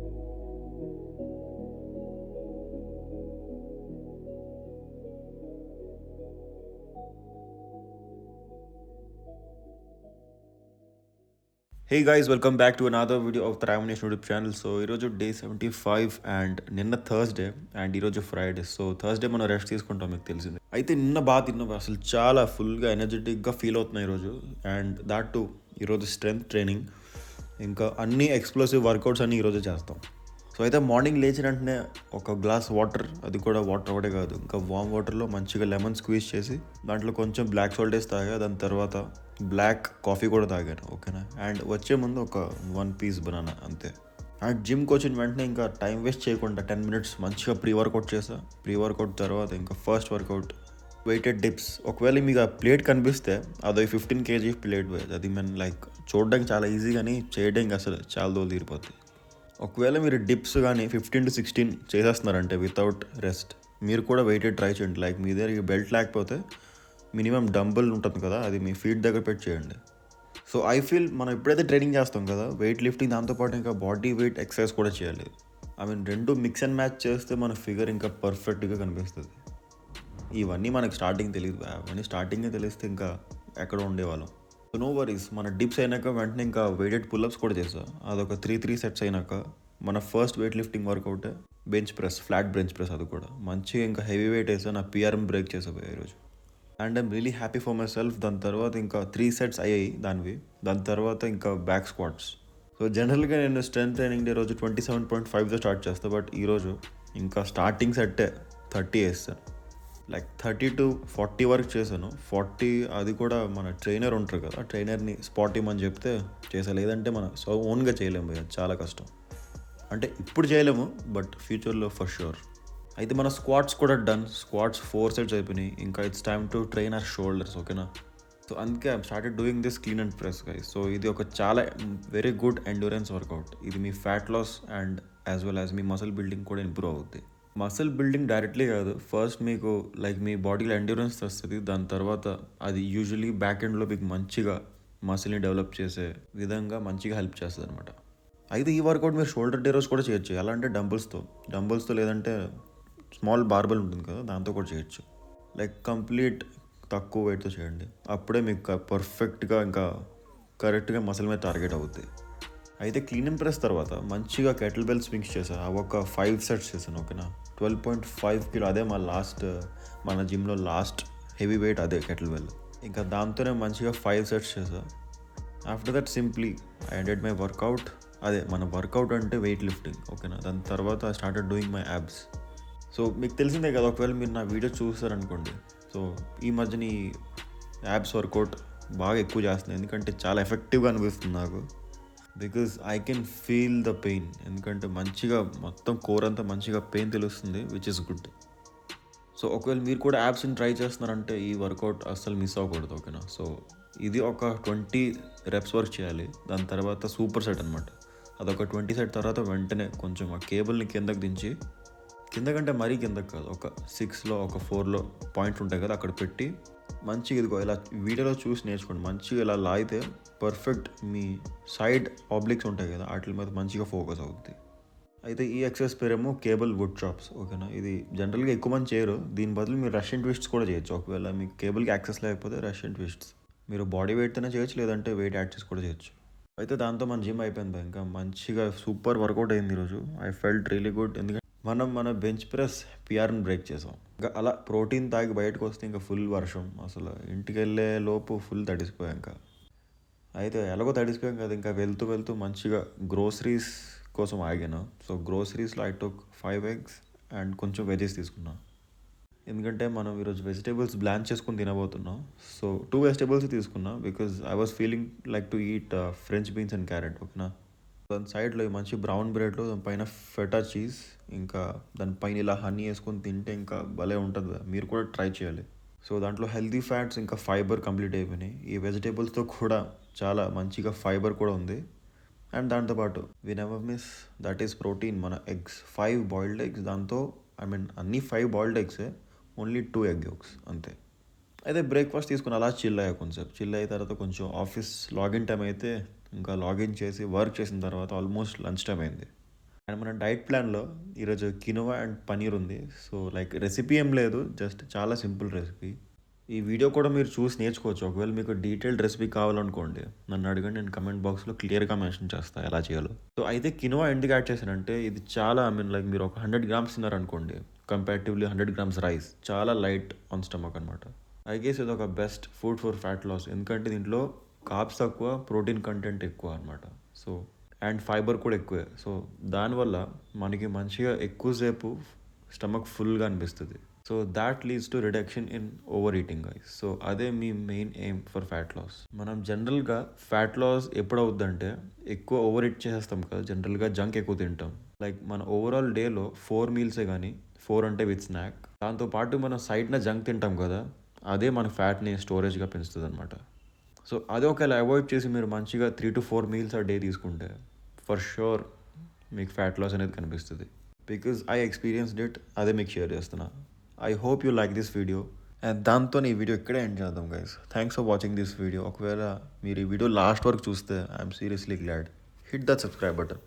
Hey guys welcome back to another video of the రామినేషన్ YouTube channel. So ఈరోజు day 75 and నిన్న Thursday and ఈరోజు Friday. So Thursday మనం rest తీసుకుంటాం, మీకు తెలిసింది. అయితే నిన్న బాగా తిన్నాం, అసలు చాలా ఫుల్గా ఎనర్జెటిక్గా ఫీల్ అవుతున్నాయి ఈరోజు. అండ్ దాట్ టు ఈరోజు స్ట్రెంగ్త్ ట్రైనింగ్, ఇంకా అన్ని ఎక్స్ప్లోసివ్ వర్కౌట్స్ అన్నీ ఈరోజు చేస్తాం. సో అయితే మార్నింగ్ లేచిన వెంటనే ఒక గ్లాస్ వాటర్, అది కూడా వాటర్ ఒకటే కాదు, ఇంకా వామ్ వాటర్లో మంచిగా లెమన్ స్క్వీజ్ చేసి దాంట్లో కొంచెం బ్లాక్ సాల్ట్ వేసి తాగా. దాని తర్వాత బ్లాక్ కాఫీ కూడా తాగాను, ఓకేనా. అండ్ వచ్చే ముందు ఒక 1 పీస్ బనానా, అంతే. అండ్ జిమ్కి వచ్చిన వెంటనే ఇంకా టైం వేస్ట్ చేయకుండా 10 మినిట్స్ మంచిగా ప్రీ వర్కౌట్ చేసా. ప్రీ వర్కౌట్ తర్వాత ఇంకా ఫస్ట్ వర్కౌట్ వెయిటెడ్ డిప్స్. ఒకవేళ మీకు ఆ ప్లేట్ కనిపిస్తే అది 15 kg ప్లేట్. అది మన లైక్ చూడడానికి చాలా ఈజీ, కానీ చేయడానికి అసలు చాలా దూరం తీరిపోద్ది. ఒకవేళ మీరు డిప్స్ కానీ 15 to 16 చేసేస్తున్నారంటే వితౌట్ రెస్ట్, మీరు కూడా వెయిటెడ్ ట్రై చేయండి. లైక్ మీ దగ్గర ఈ బెల్ట్ లేకపోతే మినిమం డంబుల్ ఉంటుంది కదా, అది మీ ఫీట్ దగ్గర పెట్టి చేయండి. సో ఐ ఫీల్ మనం ఎప్పుడైతే ట్రైనింగ్ చేస్తాం కదా, వెయిట్ లిఫ్టింగ్ దాంతోపాటు ఇంకా బాడీ వెయిట్ ఎక్సర్సైజ్ కూడా చేయాలి. ఐ మీన్ రెండు మిక్స్ అండ్ మ్యాచ్ చేస్తే మన ఫిగర్ ఇంకా పర్ఫెక్ట్గా కనిపిస్తుంది. ఇవన్నీ మనకు స్టార్టింగ్ తెలియదు, అవన్నీ స్టార్టింగే తెలిస్తే ఇంకా ఎక్కడ ఉండేవాళ్ళం. నో వరీస్, మన డిప్స్ అయినాక వెంటనే ఇంకా వెయిటెడ్ పుల్అప్స్ కూడా చేసా. అదొక 3 సెట్స్ అయినాక మన first weight lifting workout bench press, flat bench press. అది కూడా మంచిగా ఇంకా హెవీ వెయిట్ వేసా. నా పిఆర్ఎం బ్రేక్ చేసా ఈరోజు. And I'm really happy for my self. దాని తర్వాత ఇంకా 3 సెట్స్ అయ్యాయి దానివి. దాని తర్వాత ఇంకా బ్యాక్ స్క్వాట్స్. సో జనరల్గా నేను స్ట్రెంత్ ట్రైనింగ్ డే రోజు 27.5తో స్టార్ట్ చేస్తాను. బట్ ఈరోజు ఇంకా స్టార్టింగ్ సెట్టే 30 వేస్తాను. లైక్ 30 to 40 వరకు చేశాను. 40 అది కూడా మన ట్రైనర్ ఉంటారు కదా, ట్రైనర్ని స్పాట్ ఇవ్వమని చెప్తే చేసా. లేదంటే మన ఓన్గా చేయలేము భయ్య, చాలా కష్టం. అంటే ఇప్పుడు చేయలేము, బట్ ఫ్యూచర్లో ఫర్ షూర్. అయితే మన స్క్వాట్స్ కూడా డన్. స్క్వాట్స్ 4 సెట్స్ అయిపోయినాయి. ఇంకా it's time to train our shoulders, ఓకేనా. సో అందుకే I started doing this clean and press guys. So ఇది ఒక చాలా వెరీ గుడ్ ఎండ్యూరెన్స్ వర్కౌట్. ఇది మీ fat loss and as well as మీ మసిల్ బిల్డింగ్ కూడా ఇంప్రూవ్ అవుద్ది. మసిల్ బిల్డింగ్ డైరెక్ట్లీ కాదు, ఫస్ట్ మీకు లైక్ మీ బాడీలో ఎండ్యూరెన్స్ వస్తుంది. దాని తర్వాత అది యూజువలీ బ్యాక్ ఎండ్లో మీకు మంచిగా మసిల్ని డెవలప్ చేసే విధంగా మంచిగా హెల్ప్ చేస్తుంది అనమాట. అయితే ఈ వర్కౌట్ మీరు షోల్డర్ డే రోజు కూడా చేయొచ్చు. ఎలా అంటే డంబుల్స్తో లేదంటే స్మాల్ బార్బెల్ ఉంటుంది కదా, దాంతో కూడా చేయొచ్చు. లైక్ కంప్లీట్ తక్కువ వెయిట్తో చేయండి, అప్పుడే మీకు పర్ఫెక్ట్గా ఇంకా కరెక్ట్గా మసిల్ మీద టార్గెట్ అవుతుంది. అయితే క్లీన్ అండ్ ప్రెస్ తర్వాత మంచిగా కెటిల్ బెల్ స్వింగ్స్ చేశాను. అవి ఒక 5 సెట్స్ చేశాను, ఓకేనా. 12.5 kg, అదే మన జిమ్లో లాస్ట్ హెవీ వెయిట్ అదే కెటిల్ బెల్. ఇంకా దాంతోనే మంచిగా 5 సెట్స్ చేశాను. After that simply I ended my workout. అదే మన వర్కౌట్ అంటే వెయిట్ లిఫ్టింగ్, ఓకేనా. దాని తర్వాత I started doing my abs. So మీకు తెలిసిందే కదా, ఒకవేళ మీరు నా వీడియో చూస్తారనుకోండి, సో ఈ మధ్యన ఈ యాబ్స్ వర్కౌట్ బాగా ఎక్కువ చేస్తున్నాను, ఎందుకంటే చాలా ఎఫెక్టివ్గా అనిపిస్తుంది నాకు. Because I can feel the pain, ఎందుకంటే మంచిగా మొత్తం కోర్ అంతా మంచిగా పెయిన్ తెలుస్తుంది, విచ్ ఇస్ గుడ్. సో ఒకవేళ మీరు కూడా యాబ్స్ని ట్రై చేస్తున్నారంటే ఈ వర్కౌట్ అస్సలు మిస్ అవ్వకూడదు, ఓకేనా. సో ఇది ఒక 20 రెప్స్ వర్క్ చేయాలి. దాని తర్వాత సూపర్ సెట్ అనమాట. అదొక 20 సెట్ తర్వాత వెంటనే కొంచెం ఆ కేబుల్ని కిందకి దించి, కిందకంటే మరీ కిందకి కాదు, ఒక 6లో ఒక 4లో పాయింట్స్ ఉంటాయి కదా, అక్కడ పెట్టి మంచిగా ఇదిగో ఇలా వీడియోలో చూసి నేర్చుకోండి. మంచిగా ఇలా లాగితే పర్ఫెక్ట్ మీ సైడ్ ఆబ్లిక్స్ ఉంటాయి కదా, వాటి మీద మంచిగా ఫోకస్ అవుతుంది. అయితే ఈ ఎక్సర్సైజ్ పేరేమో కేబుల్ వుడ్ చాప్స్, ఓకేనా. ఇది జనరల్గా ఎక్కువ మంది చేయరు. దీని బదులు మీరు రష్యన్ ట్విస్ట్స్ కూడా చేయొచ్చు. ఒకవేళ మీకు కేబుల్కి యాక్సెస్ లేకపోతే రష్యన్ ట్విస్ట్స్ మీరు బాడీ వెయిట్తోనే చేయొచ్చు, లేదంటే వెయిట్ యాడ్ చేసి కూడా చేయొచ్చు. అయితే దాంతో మన జిమ్ అయిపోయింది. ఇంకా మంచిగా సూపర్ వర్కౌట్ అయింది ఈరోజు. ఐ ఫెల్ట్ రియలీ గుడ్, ఎందుకంటే మన బెంచ్ ప్రెస్ పిఆర్ని బ్రేక్ చేసాం. ఇంకా అలా ప్రోటీన్ తాగి బయటకు వస్తే ఇంకా ఫుల్ వర్షం, అసలు ఇంటికి వెళ్ళే లోపు ఫుల్ తడిసిపోయాం. ఇంకా అయితే ఎలాగో తడిసిపోయాం కదా, ఇంకా వెళ్తూ వెళ్తూ మంచిగా గ్రోసరీస్ కోసం ఆగాను. సో గ్రోసరీస్లో ఐ టుక్ 5 eggs అండ్ కొంచెం వెజెస్ తీసుకున్నా. ఎందుకంటే మనం ఈరోజు వెజిటేబుల్స్ బ్లాంచ్ చేసుకుని తినబోతున్నాం. సో 2 vegetables తీసుకున్నా, because I was feeling like to eat French beans and carrot, ఓకేనా. దాని సైడ్లో మంచి బ్రౌన్ బ్రెడ్లో దానిపైన ఫెటా చీజ్, ఇంకా దానిపైన ఇలా హనీ వేసుకొని తింటే ఇంకా భలే ఉంటుంది. మీరు కూడా ట్రై చేయాలి. సో దాంట్లో హెల్తీ ఫ్యాట్స్ ఇంకా ఫైబర్ కంప్లీట్ అయిపోయినాయి. ఈ వెజిటేబుల్స్తో కూడా చాలా మంచిగా ఫైబర్ కూడా ఉంది. అండ్ దాంతోపాటు we never miss, that is protein, మన ఎగ్స్. 5 boiled eggs. దాంతో అన్ని 5 బాయిల్డ్ ఎగ్సే, ఓన్లీ 2 egg yolks అంతే. అయితే బ్రేక్ఫాస్ట్ తీసుకుని అలా చిల్ అయ్యా కొంచెం. చిల్ అయిన తర్వాత కొంచెం ఆఫీస్ లాగిన్ టైం అయితే ఇంకా లాగిన్ చేసి వర్క్ చేసిన తర్వాత ఆల్మోస్ట్ లంచ్ టైం అయింది. అండ్ మన డైట్ ప్లాన్లో ఈరోజు కినోవా అండ్ పనీర్ ఉంది. సో లైక్ రెసిపీ ఏం లేదు, జస్ట్ చాలా సింపుల్ రెసిపీ. ఈ వీడియో కూడా మీరు చూసి నేర్చుకోవచ్చు. ఒకవేళ మీకు డీటెయిల్డ్ రెసిపీ కావాలనుకోండి నన్ను అడగండి, నేను కమెంట్ బాక్స్లో క్లియర్గా మెన్షన్ చేస్తాను ఎలా చేయాలో. సో అయితే కినోవా ఎందుకు యాడ్ చేశానంటే ఇది చాలా లైక్ మీరు ఒక 100 గ్రామ్స్ తిన్నారనుకోండి, కంపారిటివ్లీ 100 గ్రామ్స్ రైస్ చాలా లైట్ ఆన్ స్టమక్ అనమాట. ఐ గెస్ ఇది ఒక best food for fat loss, ఎందుకంటే దీంట్లో కార్బ్స్ తక్కువ, ప్రోటీన్ కంటెంట్ ఎక్కువ అనమాట. సో అండ్ ఫైబర్ కూడా ఎక్కువే. సో దానివల్ల మనకి మంచిగా ఎక్కువసేపు స్టమక్ ఫుల్గా అనిపిస్తుంది. So that leads to reduction in over eating guys. So అదే మీ main aim for fat loss. మనం జనరల్గా ఫ్యాట్ లాస్ ఎప్పుడు అవుద్దంటే ఎక్కువ ఓవర్ ఈట్ చేసేస్తాం కదా, జనరల్గా జంక్ ఎక్కువ తింటాం. లైక్ మన ఓవరాల్ డేలో 4 మీల్సే కానీ 4 అంటే విత్ స్నాక్, దాంతోపాటు మనం సైడ్న జంక్ తింటాం కదా, అదే మన ఫ్యాట్ని స్టోరేజ్గా పెంచుతుంది అనమాట. సో అదే ఒకవేళ అవాయిడ్ చేసి మీరు మంచిగా 3 to 4 మీల్స్ ఆ డే తీసుకుంటే ఫర్ షూర్ మీకు ఫ్యాట్ లాస్ అనేది కనిపిస్తుంది. బికాజ్ ఐ ఎక్స్పీరియన్స్డ్ ఇట్, అదే మీకు షేర్ చేస్తున్నా. I hope you like this video. And దాంతో ఈ వీడియో ఇక్కడే ఎండ్ చేద్దాం guys. Thanks for watching this video. ఒకవేళ మీరు ఈ వీడియో లాస్ట్ వరకు చూస్తే I'm seriously glad. Hit that subscribe button.